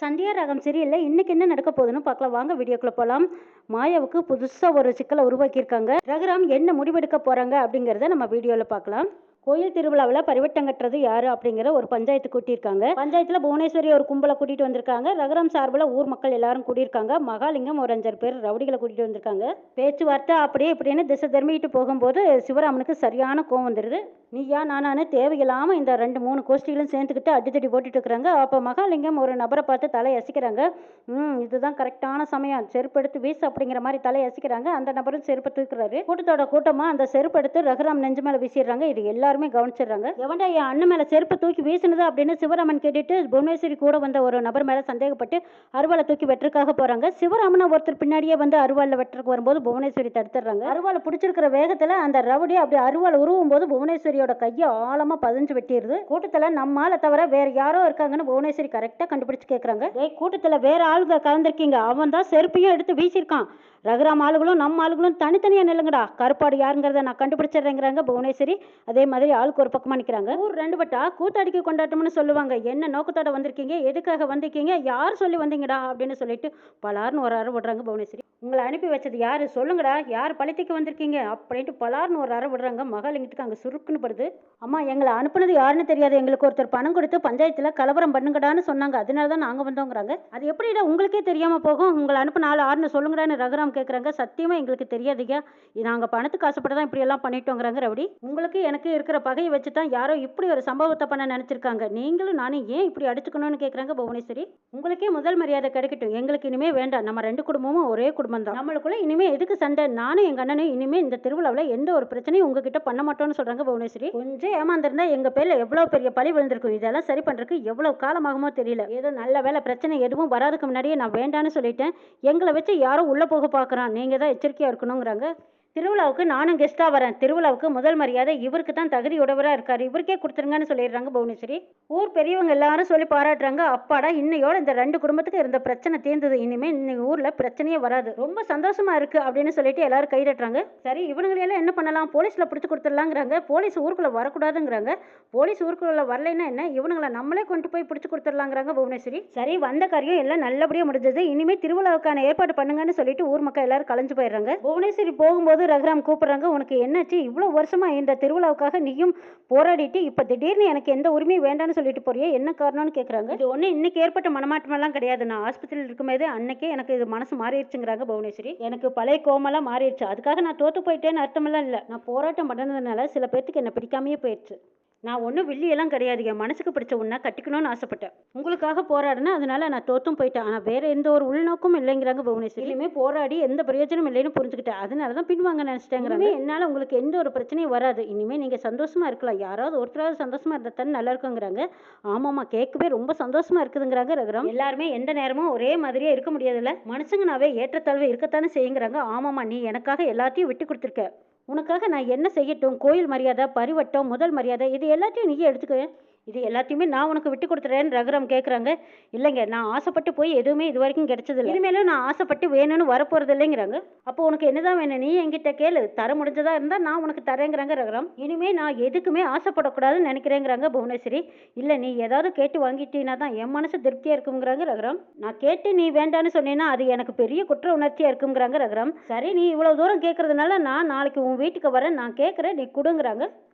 சந்தியா ராகம் சரியில்லை. இன்னைக்கு என்ன நடக்க போகுதுன்னு பார்க்கலாம். வாங்க வீடியோக்குள்ள போகலாம். மாயாவுக்கு புதுசாக ஒரு சிக்கலை உருவாக்கியிருக்காங்க. ரகுராம் என்ன முடிவெடுக்க போகிறாங்க அப்படிங்கிறத நம்ம வீடியோவில் பார்க்கலாம். கோயில் திருவிழாவில் பரிவட்டம் கட்டுறது யாரு அப்படிங்கிற ஒரு பஞ்சாயத்து கூட்டியிருக்காங்க. பஞ்சாயத்தில் புவனேஸ்வரி ஒரு கும்பலை கூட்டிட்டு வந்திருக்காங்க. ரகுராம் சார்பில் ஊர் மக்கள் எல்லாரும் கூட்டியிருக்காங்க. மகாலிங்கம் ஒரு 5 பேர் ரவுடிகளை கூட்டிட்டு வந்திருக்காங்க. பேச்சுவார்த்தை அப்படியே இப்படின்னு திசை திரும்பிட்டு போகும்போது சிவராமனுக்கு சரியான கோவம் வந்துடுது. நீயா நானானு தேவையில்லாமல் இந்த 2-3 கோஷ்டிகளும் சேர்ந்துக்கிட்டு அடித்தடி போட்டுட்டு இருக்கிறாங்க. அப்போ மகாலிங்கம் ஒரு நபரை பார்த்து தலை அசிக்கிறாங்க. இதுதான் கரெக்டான சமயம், செருப்படுத்து வீசு அப்படிங்கிற மாதிரி தலை அசிக்கிறாங்க. அந்த நபரும் செருப்பு தூக்குறாரு. கூட்டத்தோட கூட்டமாக அந்த செருப்படுத்து ரகுராம் நெஞ்சு மேலே வீசிடுறாங்க. இது எல்லாருமே கவனிச்சிடுறாங்க. எவன்டா என் அண்ணன் மேலே செருப்பு தூக்கி வீசினது அப்படின்னு சிவராமன் கேட்டுட்டு புவனேஸ்வரி கூட வந்த ஒரு நபர் மேலே சந்தேகப்பட்டு அருவாளை தூக்கி வெட்டுறதுக்காக போகிறாங்க. சிவராமன் ஒருத்தர் பின்னாடியே வந்து அருவாளில் வெட்டுறதுக்கு வரும்போது புவனேஸ்வரி தடுத்துடுறாங்க. அருவாளை பிடிச்சிருக்கிற வேகத்தில் அந்த ரவுடி அப்படி அருவாள் உருவும் போது புவனேஸ்வரியோட கையை ஆழமா பதிஞ்சு வெட்டிடுது. கூட்டத்தில் நம்மால தவிர வேற யாரோ இருக்காங்கன்னு புவனேஸ்வரி கரெக்டாக கண்டுபிடிச்சு கேட்குறாங்க. கூட்டத்தில் வேற ஆளுங்க கலந்துருக்கீங்க, அவன் தான் செருப்பையும் எடுத்து வீசியிருக்கான். ரகுராம் ஆளுகளும் நம்ம ஆளுகளும் தனித்தனியாக நில்லுங்கடா, கருப்பாடு யாருங்கிறத நான் கண்டுபிடிச்சிடுறேங்கிறாங்க புவனேஸ்வரி. அதே மாதிரி ஆளுக்கு ஒரு பக்கமாக நிற்கிறாங்க. ஊர் 2 பட்டா கூத்தாடிக்கு கொண்டாட்டம்னு சொல்லுவாங்க. என்ன நோக்கத்தோட வந்திருக்கீங்க, எதுக்காக வந்திருக்கீங்க, யார் சொல்லி வந்தீங்கடா அப்படின்னு சொல்லிட்டு பலார்னு ஒரு அறை விடுறாங்க புவனேஸ்வரி. உங்களை அனுப்பி வச்சது யாரு சொல்லுங்கடா, யார் பழத்திக்கு வந்திருக்கீங்க அப்படின்ட்டு பலார்னு ஒரு அறை விடுறாங்க. மகாலிங்கத்துக்கு அங்கே சுருக்குன்னு படுது. அம்மா எங்களை அனுப்புனது யாருன்னு தெரியாது, எங்களுக்கு ஒருத்தர் பணம் கொடுத்து பஞ்சாயத்தில் கலவரம் பண்ணுங்கடான்னு சொன்னாங்க, அதனால தான் நாங்கள் வந்தோங்கிறாங்க. அது எப்படிடா உங்களுக்கே தெரியாமல் போகும், உங்களை அனுப்பின ஆள் யாருன்னு சொல்லுங்கடான்னு ரகுராம் கேட்குறாங்க. சத்தியமாக எங்களுக்கு தெரியாதுங்க, நாங்கள் பணத்துக்கு ஆசைப்பட்டு தான் இப்படி எல்லாம் பண்ணிட்டோங்கிறாங்க ரவுடி. உங்களுக்கு எனக்கு இருக்கிற பகையை வச்சு தான் யாரோ இப்படி ஒரு சம்பவத்தை பண்ண நினச்சிருக்காங்க, நீங்களும் நானும் ஏன் இப்படி அடிச்சுக்கணும்னு கேட்குறாங்க புவனேஸ்வரி. உங்களுக்கே முதல் மரியாதை கிடைக்கட்டும், எங்களுக்கு இனிமே வேண்டாம், நம்ம 2 குடும்பமும் ஒரே குடும்பம் தான், நம்மளுக்குள்ள இனிமே எதுக்கு சண்டை, நானும் எங்கள் அண்ணனும் இனிமே இந்த திருவிழாவில் எந்த ஒரு பிரச்சனையும் உங்ககிட்ட பண்ண மாட்டோம்னு சொல்கிறாங்க புவனேஸ்வரி. கொஞ்சம் ஏமாந்திருந்தா எங்கள் பேரில் எவ்வளோ பெரிய பழி விழுந்திருக்கும், இதெல்லாம் சரி பண்ணுறதுக்கு எவ்வளோ காலமாகுமோ தெரியல. ஏதோ நல்ல வேலை பிரச்சனை எதுவும் வராதுக்கு முன்னாடியே நான் வேண்டான்னு சொல்லிட்டேன், எங்களை வச்சு யாரோ உள்ளே போக பார்க்குறான், நீங்கள் தான் எச்சரிக்கையாக இருக்கணுங்கிறாங்க. திருவிழாவுக்கு நானும் கெஸ்ட்டாக வரேன், திருவிழாவுக்கு முதல் மரியாதை இவருக்கு தான் தகுதி உடையவராக இருக்காரு, இவருக்கே கொடுத்துருங்கன்னு சொல்லிடுறாங்க புவனேஸ்வரி. ஊர் பெரியவங்க எல்லாரும் சொல்லி பாராட்டுறாங்க. அப்பாடா இன்னையோட இந்த 2 குடும்பத்துக்கு இருந்த பிரச்சனை தீர்ந்தது, இனிமேல் இன்னைக்கு ஊரில் பிரச்சனையே வராது, ரொம்ப சந்தோஷமா இருக்கு அப்படின்னு சொல்லிட்டு எல்லாரும் கைதட்டுறாங்க. சரி இவங்களெல்லாம் என்ன பண்ணலாம், போலீஸில் பிடிச்சி கொடுத்துடலாங்கிறாங்க. போலீஸ் ஊருக்குள்ளே வரக்கூடாதுங்கிறாங்க. போலீஸ் ஊருக்குள்ள வரலைன்னா என்ன, இவனுங்களை நம்மளே கொண்டு போய் பிடிச்சி கொடுத்துடலாங்கிறாங்க புவனேஸ்வரி. சரி வந்த காரியம் எல்லாம் நல்லபடியாக முடிஞ்சது, இனிமேல் திருவிழாவுக்கான ஏற்பாடு பண்ணுங்கன்னு சொல்லிட்டு ஊர் மக்கள் எல்லாரும் கலைஞ்சு போயிடுறாங்க. புவனேஸ்வரி போகும்போது ரகுராம் கூப்பிடுறாங்க. உனக்கு என்னாச்சு, இவ்வளோ வருஷமா இந்த திருவிழாவுக்காக நீயும் போராடிட்டு இப்போ திடீர்னு எனக்கு எந்த உரிமையும் வேண்டான்னு சொல்லிட்டு போறியே, என்ன காரணம்னு கேட்குறாங்க. இது ஒன்று இன்னைக்கு ஏற்பட்ட மனமாற்றமெல்லாம் கிடையாது, நான் ஆஸ்பத்திரியில் இருக்கும்போது அன்னைக்கே எனக்கு இது மனசு மாறிடுச்சுங்கிறாங்க புவனேஸ்வரி. எனக்கு பழைய கோமெல்லாம் மாறிடுச்சு, அதுக்காக நான் தோற்று போயிட்டேன்னு அர்த்தமெல்லாம் இல்லை, நான் போராட்டம் பண்ணதுனால சில பேர்த்துக்கு என்னை பிடிக்காமையே போயிடுச்சு, நான் ஒன்றும் வில்லியெல்லாம் கிடையாது, என் மனசுக்கு பிடிச்ச ஒன்றா கட்டிக்கணும்னு ஆசைப்பட்டேன், உங்களுக்காக போராடினேன், அதனால நான் தோற்றும் போயிட்டேன், ஆனால் வேற எந்த ஒரு உள்நோக்கமும் இல்லைங்கிறாங்க புவனேஸ்வரி. இனிமேல் போராடி எந்த பிரயோஜனம் இல்லைன்னு புரிஞ்சுக்கிட்டேன், அதனால தான் பின்வாங்க நினச்சிட்டேங்கிறாங்க. என்னால் உங்களுக்கு எந்த ஒரு பிரச்சனையும் வராது, இனிமேல் நீங்கள் சந்தோஷமா இருக்கலாம், யாராவது ஒருத்தராவது சந்தோஷமா இருந்தால் தானே நல்லா இருக்குங்கிறாங்க. ஆமாம்மா கேட்கவே ரொம்ப சந்தோஷமா இருக்குதுங்கிறாங்க ரகுராம். எல்லாருமே எந்த நேரமும் ஒரே மாதிரியே இருக்க முடியாதுல்ல, மனுஷங்கனாவே ஏற்றத்தாழ்வு இருக்கத்தானே செய்யுங்கிறாங்க. ஆமாம்மா நீ எனக்காக எல்லாத்தையும் விட்டு கொடுத்துருக்க, உனக்காக நான் என்ன செய்யட்டும், கோயில் மரியாதை, பரிவட்டம், முதல் மரியாதை, இது எல்லாத்தையும் நீயே எடுத்துக்க, இது எல்லாத்தையுமே நான் உனக்கு விட்டு கொடுத்துறேன்னு ரகுராம் கேட்குறாங்க. இல்லைங்க நான் ஆசைப்பட்டு போய் எதுவுமே இது வரைக்கும் கிடைச்சதில்லை, இனிமேலும் நான் ஆசைப்பட்டு வேணும்னு வரப்போகிறது இல்லைங்கிறாங்க. அப்போ உனக்கு என்னதான் வேணும், நீ என்கிட்ட கேளு, தர முடிஞ்சதா இருந்தால் நான் உனக்கு தரேங்கிறாங்க ரகுராம். இனிமேல் நான் எதுக்குமே ஆசைப்படக்கூடாதுன்னு நினைக்கிறேங்கிறாங்க புவனேஸ்வரி. இல்லை நீ ஏதாவது கேட்டு வாங்கிட்டீங்கன்னா தான் என் மனசு திருப்தியாக இருக்குங்கிறாங்க ரகுராம். நான் கேட்டு நீ வேண்டான்னு சொன்னேன்னா அது எனக்கு பெரிய குற்ற உணர்ச்சியாக இருக்குங்கிறாங்க ரகுராம். சரி நீ இவ்வளோ தூரம் கேட்கறதுனால நான் நாளைக்கு உன் வீட்டுக்கு வரேன், நான் கேட்குறேன், நீ கொடுங்கிறாங்க.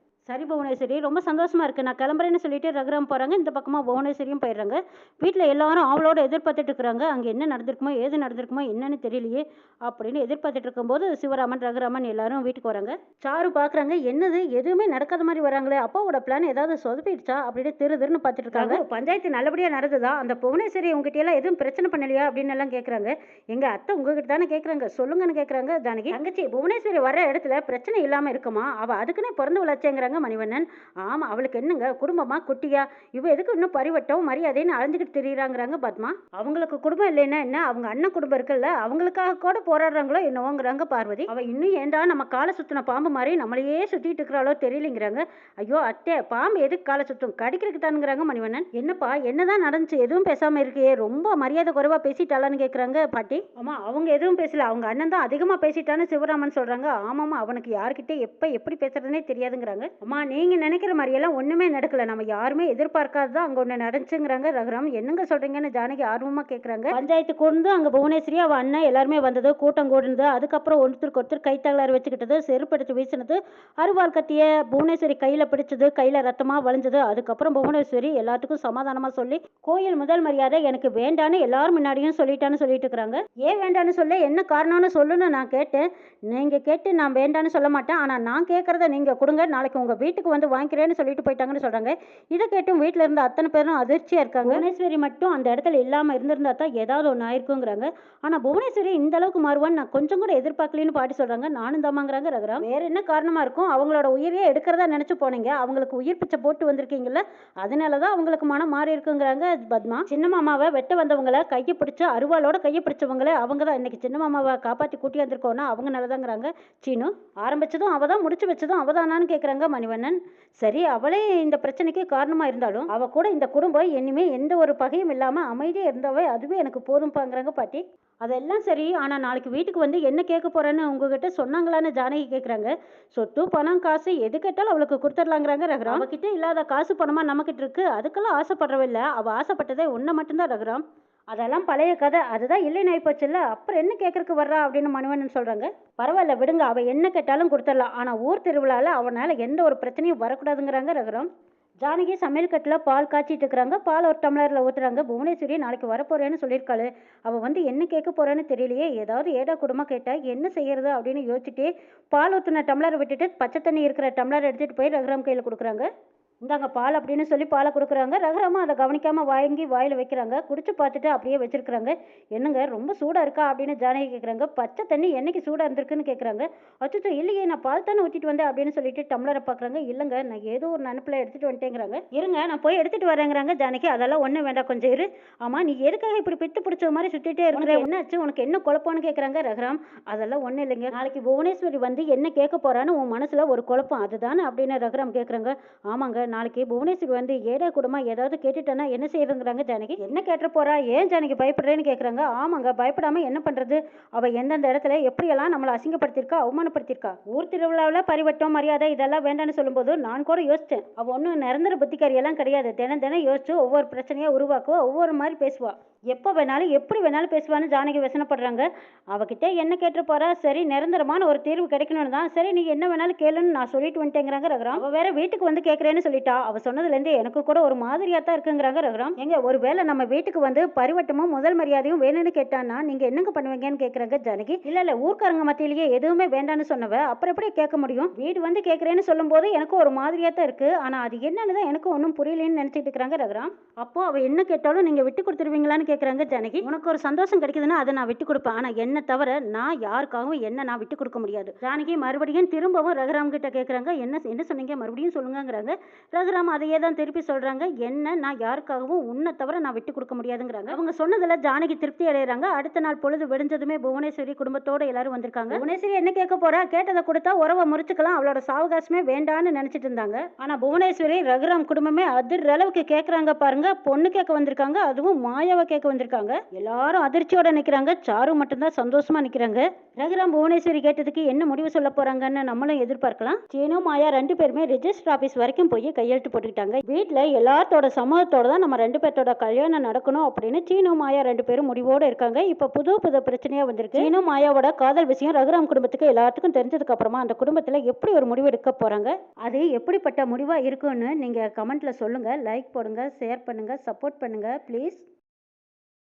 சரி புவனேஸ்வரி ரொம்ப சந்தோஷமா இருக்கு, நான் கிளம்புறேன்னு சொல்லிட்டு ரகுராம் போறாங்க. இந்த பக்கமா புவனேஸ்வரியும் போயிடுறாங்க. வீட்டில் எல்லாரும் அவளோட எதிர்பார்த்துட்டு இருக்கிறாங்க. அங்கே என்ன நடந்திருக்குமோ ஏது நடந்திருக்குமோ என்னன்னு தெரியலையே அப்படின்னு எதிர்பார்த்துட்டு இருக்கும்போது சிவராமன் ரகுராமன் எல்லாரும் வீட்டுக்கு வராங்க. சாரு பார்க்குறாங்க, என்னது எதுவுமே நடக்காத மாதிரி வராங்களே, அப்பாவோட பிளான் ஏதாவது சொதப்பிடுச்சா அப்படின்னு திருன்னு பார்த்துட்டு இருக்காங்க. பஞ்சாயத்து நல்லபடியாக நடந்ததா, அந்த புவனேஸ்வரி உங்ககிட்ட எல்லாம் எதுவும் பிரச்சனை பண்ணலையா அப்படின்னு எல்லாம் கேட்குறாங்க. எங்க அத்தை உங்ககிட்ட தானே கேட்குறாங்க, சொல்லுங்கன்னு கேட்குறாங்க. ஜானகி தங்கச்சி புவனேஸ்வரி வர இடத்துல பிரச்சனை இல்லாமல் இருக்குமா, அவள் அதுக்குன்னே பிறந்து விளாச்சேங்கிறாங்க மணிவண்ணன். ஆமா அவளுக்கு என்னங்க குடும்பமா குட்டியா, இவ எதுக்கு இன்னும் பரிவட்டம் மரியாதைன்னு அலைஞ்சுக்கிட்டு தெரியுறாங்கிறாங்க பத்மா. அவங்களுக்கு குடும்பம் இல்லைன்னா என்ன, அவங்க அண்ணன் குடும்பம் இருக்குல்ல, அவங்களுக்காக கூட போராடுறாங்களோ என்னவோங்கிறாங்க பார்வதி. அவ இன்னும் ஏண்டா நம்ம காலை சுத்தின பாம்பு மாதிரி நம்மளையே சுத்திட்டு இருக்கிறாளோ தெரியலைங்கிறாங்க. ஐயோ அத்தை பாம்பு எதுக்கு காலை சுத்தும், கடிக்கிறதுக்கு தானுங்கிறாங்க மணிவண்ணன். என்னப்பா என்னதான் நடந்துச்சு, எதுவும் பேசாம இருக்கே, ரொம்ப மரியாதை குறைவா பேசிட்டாளான்னு கேட்குறாங்க பாட்டி. ஆமா அவங்க எதுவும் பேசல, அவங்க அண்ணன் தான் அதிகமா பேசிட்டான்னு சிவராமன் சொல்றாங்க. ஆமாமா அவனுக்கு யார்கிட்ட எப்ப எப்படி பேசுறதுனே தெரியாதுங்கிறாங்க. அம்மா நீங்கள் நினைக்கிற மாதிரியெல்லாம் ஒன்றுமே நடக்கலை, நம்ம யாருமே எதிர்பார்க்காததான் அங்கே ஒன்று நடந்துச்சுங்கிறாங்க ரகுராம். என்னங்க சொல்கிறீங்கன்னு ஜானகி ஆர்வமாக கேட்குறாங்க. பஞ்சாயத்து கூர்ந்து அங்கே புவனேஸ்வரி அவள் அண்ணன் எல்லாருமே வந்தது, கூட்டம் கூடுனது, அதுக்கப்புறம் ஒருத்தருக்கு ஒருத்தர் கைத்தகலாறு வச்சுக்கிட்டது, செருப்படுத்து வீசினது, அருவாள் கத்திய புவனேஸ்வரி கையில் பிடிச்சது, கையில் ரத்தமாக வளைஞ்சது. அதுக்கப்புறம் புவனேஸ்வரி எல்லாத்துக்கும் சமாதானமாக சொல்லி கோயில் முதல் மரியாதை எனக்கு வேண்டான்னு எல்லாரும் முன்னாடியும் சொல்லிட்டான்னு சொல்லிட்டு இருக்கிறாங்க. ஏன் வேண்டான்னு சொல்ல, என்ன காரணம்னு சொல்லுன்னு நான் கேட்டேன். நீங்கள் கேட்டு நான் வேண்டான்னு சொல்ல மாட்டேன், ஆனால் நான் கேட்குறத நீங்கள் கொடுங்க, நாளைக்கு உங்கள் வீட்டுக்கு வந்து வாங்கிக்கிறேன்னு சொல்லிட்டு போயிட்டாங்கன்னு சொல்கிறாங்க. இதை கேட்டும் வீட்டில் இருந்த அத்தனை பேரும் அதிர்ச்சியாக இருக்காங்க. புவனேஸ்வரி மட்டும் அந்த இடத்துல இல்லாமல் இருந்திருந்தா தான் ஏதாவது ஒன்று ஆயிருக்குங்கிறாங்க. ஆனால் புவனேஸ்வரி இந்த அளவுக்கு மாறுவான்னு நான் கொஞ்சம் கூட எதிர்பார்க்கலன்னு பாட்டி சொல்கிறாங்க. நானும் தாமாங்கிறாங்க ரகுராம். வேற என்ன காரணமாக இருக்கும், அவங்களோட உயிரையே எடுக்கிறதா நினச்சி போனீங்க, அவங்களுக்கு உயிர் பிச்சை போட்டு வந்திருக்கீங்கல்ல, அதனால தான் அவங்களுக்கு மனம் மாறி இருக்குங்கிறாங்க பத்மா. சின்ன மாமாவை வெட்ட வந்தவங்களை கையை பிடிச்ச அருவாளோட கையை பிடிச்சவங்களே அவங்க தான். இன்னைக்கு சின்ன மாமாவை காப்பாற்றி கூட்டி வந்திருக்கோன்னா அவங்க நல்லதாங்கிறாங்க சீனு. ஆரம்பிச்சதும் அவள் தான், முடிச்சு வச்சதும் அவதானான்னு கேட்குறாங்க மணிவண்ணன். சரி, அவளே இந்த பிரச்சனைக்கு காரணமாக இருந்தாலும் அவள் கூட இந்த குடும்பம் இனிமே எந்த ஒரு பகையும் இல்லாமல் அமைதியாக இருந்தவே அதுவே எனக்கு போதும்பாங்கிறாங்க பாட்டி. அதெல்லாம் சரி, ஆனால் நாளைக்கு வீட்டுக்கு வந்து என்ன கேட்க போகிறேன்னு உங்ககிட்ட சொன்னாங்களான்னு ஜானகி கேட்குறாங்க. சொத்து பணம் காசு எது கேட்டாலும் அவளுக்கு கொடுத்துடலாங்கிறாங்க ரகுராம். அவகிட்ட இல்லாத காசு பணமாக நம்மக்கிட்ட இருக்கு, அதுக்கெல்லாம் ஆசைப்படுறவில்லை, அவள் ஆசைப்பட்டதே ஒன்றை மட்டும்தான் ரகுராம். அதெல்லாம் பழைய கதை, அதுதான் இல்லைன்னு ஆயிப்போச்சுல்ல, அப்புறம் என்ன கேட்கறக்கு வர்றா அப்படின்னு மணிவண்ணன் சொல்கிறாங்க. பரவாயில்ல விடுங்க, அவள் என்ன கேட்டாலும் கொடுத்துடலாம், ஆனால் ஊர் திருவிழாவில் அவனால் எந்த ஒரு பிரச்சனையும் வரக்கூடாதுங்கிறாங்க ரகுராம். ஜானகி சமையல் கட்டில் பால் காய்ச்சிட்டு இருக்கிறாங்க. பால் ஒரு டம்ளரில் ஊற்றுறாங்க. புவனேஸ்வரி நாளைக்கு வரப்போறேன்னு சொல்லியிருக்காளு, அவள் வந்து என்ன கேட்க போறான்னு தெரியலையே, ஏதாவது ஏடா குடும்பம் கேட்டால் என்ன செய்யறது அப்படின்னு யோசிச்சுட்டே பால் ஊற்றின டம்ளரை விட்டுட்டு பச்சை தண்ணி இருக்கிற டம்ளர் எடுத்துகிட்டு போய் ரகுராம் கையில் கொடுக்குறாங்க. இந்தாங்க பால் அப்படின்னு சொல்லி பாலை கொடுக்குறாங்க. ரகுராமா அதை கவனிக்காமல் வாங்கி வாயில் வைக்கிறாங்க. குடிச்சு பார்த்துட்டு அப்படியே வச்சிருக்கிறாங்க. என்னங்க ரொம்ப சூடாக இருக்கா அப்படின்னு ஜானகி கேட்குறாங்க. பச்சை தண்ணி என்னைக்கு சூடாக இருந்திருக்குன்னு கேட்குறாங்க. அச்சோ இல்லையே, நான் பால் தானே ஊற்றிட்டு வந்தேன் அப்படின்னு சொல்லிட்டு டம்ளரை பார்க்குறாங்க. இல்லைங்க, நான் ஏதோ ஒரு நினப்பில் எடுத்துகிட்டு வந்துட்டேங்கிறாங்க. இருங்க நான் போய் எடுத்துகிட்டு வரேங்கிறாங்க ஜானகி. அதெல்லாம் ஒன்றும் வேண்டாம், கொஞ்சம் இரு. ஆமாம், நீ எதுக்காக இப்படி பித்து பிடிச்ச மாதிரி சுற்றிட்டே இருக்கிற, என்னாச்சு உனக்கு, என்ன குழப்பம்னு கேட்குறாங்க ரகுராம். அதெல்லாம் ஒன்றும் இல்லைங்க, நாளைக்கு புவனேஸ்வரி வந்து என்ன கேட்க போகிறான்னு உன் மனசில் ஒரு குழப்பம் அதுதானே அப்படின்னு ரகுராம் கேட்குறாங்க. ஆமாங்க, நாளைக்கு புவனேஸ்வரி வந்து ஏடா குடும்பமா ஏதாவது கேட்டுட்டேன்னா என்ன செய்யறதுங்கிறாங்க ஜானகி. என்ன கேட்ட போறா, ஏன் ஜானகி பயப்படுறேன்னு கேட்குறாங்க. ஆமாங்க, பயப்படாம என்ன பண்றது, அவ எந்தெந்த இடத்துல எப்படியெல்லாம் நம்மளை அசிங்கப்படுத்திருக்கா, அவமானப்படுத்திருக்கா. ஊர் திருவிழாவில் பரிவட்டம் மரியாதை இதெல்லாம் வேண்டாம்னு சொல்லும்போது நான் கூட யோசித்தேன், அவள் ஒன்றும் நிரந்தர புத்திக்காரியெல்லாம் கிடையாது. தினம் தினம் யோசிச்சு ஒவ்வொரு பிரச்சனையாக உருவாக்குவா, ஒவ்வொரு மாதிரி பேசுவா, எப்போ வேணாலும் எப்படி வேணாலும் பேசுவான்னு ஜானகி வசனப்படுறாங்க. அவகிட்ட என்ன கேட்டு போறா, சரி நிரந்தரமான ஒரு தீர்வு கிடைக்கணும்னு தான், சரி நீ என்ன வேணாலும் கேளுன்னு நான் சொல்லிட்டு வந்துட்டேங்கிறாங்க ரகுராம். அவள் வேற வீட்டுக்கு வந்து கேட்குறேன்னு சொல்லிட்டா, அவள் சொன்னதுலேருந்து எனக்கு கூட ஒரு மாதிரியாக தான் இருக்குங்கிறாங்க ரகுராம். எங்க ஒருவேளை நம்ம வீட்டுக்கு வந்து பரிவட்டமும் முதல் மரியாதையும் வேணும்னு கேட்டான்னா நீங்கள் என்னங்க பண்ணுவீங்கன்னு கேட்குறாங்க ஜானகி. இல்லை ஊர்க்காரங்க மத்தியிலேயே எதுவுமே வேண்டான்னு சொன்னவ அப்புறம் எப்படி கேட்க முடியும், வீடு வந்து கேட்குறேன்னு சொல்லும் போது எனக்கு ஒரு மாதிரியாக தான் இருக்கு, ஆனால் அது என்னன்னு தான் எனக்கு ஒன்றும் புரியலன்னு நினச்சிட்டு இருக்கிறாங்க ரகுராம். அப்போ அவள் என்ன கேட்டாலும் நீங்கள் விட்டு கொடுத்துருவீங்களான்னு கேட்குறாங்க ஜானகி. உனக்கு ஒரு சந்தோஷம் கிடைக்குதுன்னா அதை நான் விட்டு கொடுப்பேன், ஆனால் என்ன தவிர நான் யாருக்காகவும் என்ன நான் விட்டு கொடுக்க முடியாது. ஜானகி மறுபடியும் திரும்பவும் ரகுராம் கிட்ட கேட்குறாங்க. என்ன சொன்னீங்க மறுபடியும் சொல்லுங்கிறாங்க. ரகுராம் அதையே தான் திருப்பி சொல்றாங்க. என்ன, நான் யாருக்காகவும் உன்னை தவிர நான் விட்டு கொடுக்க முடியாதுங்கிறாங்க. அவங்க சொன்னதுல ஜானகி திருப்தி அடைகிறாங்க. அடுத்த நாள் பொழுது விடிஞ்சதுமே புவனேஸ்வரி குடும்பத்தோட எல்லாரும் வந்திருக்காங்க. புவனேஸ்வரி என்ன கேட்க போறா, கேட்டதை கொடுத்தா உறவை முறிச்சுக்கலாம், அவளோட சாவகாசமே வேண்டான்னு நினைச்சிட்டு இருந்தாங்க. ஆனா புவனேஸ்வரி ரகுராம் குடும்பமே அதிர்ற அளவுக்கு கேட்கறாங்க பாருங்க. பொண்ணு கேட்க வந்திருக்காங்க, அதுவும் மாயாவை கேட்க வந்திருக்காங்க. எல்லாரும் அதிர்ச்சியோட நிக்கிறாங்க. சாரு மட்டும்தான் சந்தோஷமா நிக்கிறாங்க. ரகுராம் புவனேஸ்வரி கேட்டதுக்கு என்ன முடிவு சொல்ல போறாங்கன்னு நம்மளும் எதிர்பார்க்கலாம். சீனு மாயா ரெண்டு பேருமே ரெஜிஸ்டர் ஆபீஸ் வரைக்கும் போய் கையெழுத்து போட்டுக்கிட்டாங்க. வீட்டுல எல்லாத்தோட சமூகத்தோட தான் நம்ம ரெண்டு பேர்த்தோட கல்யாணம் நடக்கணும் அப்படின்னு சீனு மாயா ரெண்டு பேரும் முடிவோட இருக்காங்க. இப்ப புது பிரச்சனையா வந்திருக்கு. சீனு மாயாவோட காதல் விஷயம் ரகுராம் குடும்பத்துக்கு எல்லாத்துக்கும் தெரிஞ்சதுக்கு அப்புறமா அந்த குடும்பத்துல எப்படி ஒரு முடிவு எடுக்க போறாங்க, அது எப்படிப்பட்ட முடிவா இருக்குன்னு நீங்க கமெண்ட்ல சொல்லுங்க. லைக் போடுங்க, ஷேர் பண்ணுங்க, சப்போர்ட் பண்ணுங்க ப்ளீஸ்.